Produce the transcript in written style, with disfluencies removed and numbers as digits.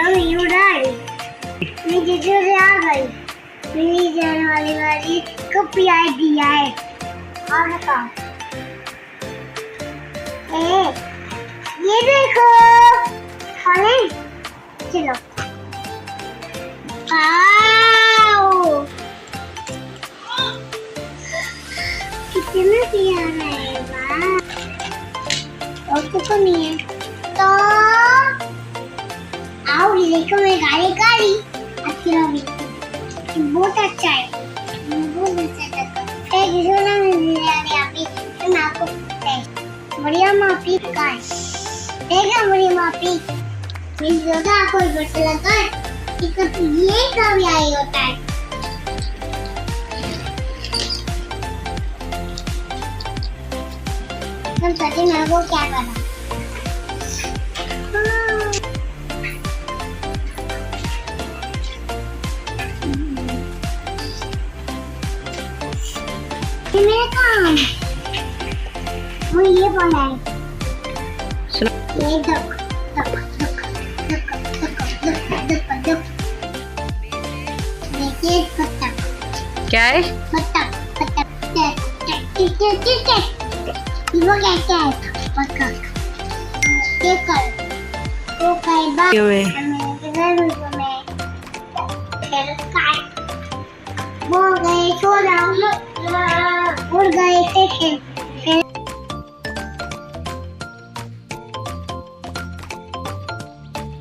Mummy उड़ाई, नीचे से आ गई, मेरी जाने वाली गाड़ी को पिया दिया है। और बताओ, ये देखो, खाने चलो। आओ, कितना प्यारा है, वाह। और कुछ नहीं है तो आओ, देखो मैं गाड़ी अच्छी लगी, बहुत अच्छा है, बहुत अच्छा है। जिसको ना मैं आपको बढ़िया माफी का है, देखा बढ़िया माफी मिल जाता आपको बस लगा ये कभी आई होता है। हम सच्ची में वो क्या करा, ये मेरा काम, वो ये बोला है, ये दक दक दक दक दक दक दक, देखिए बत्तख, क्या है बत्तख, वो क्या है बत्तख, ये कर वो कई बार वो गए सो रहा, उड़ गए थे फिर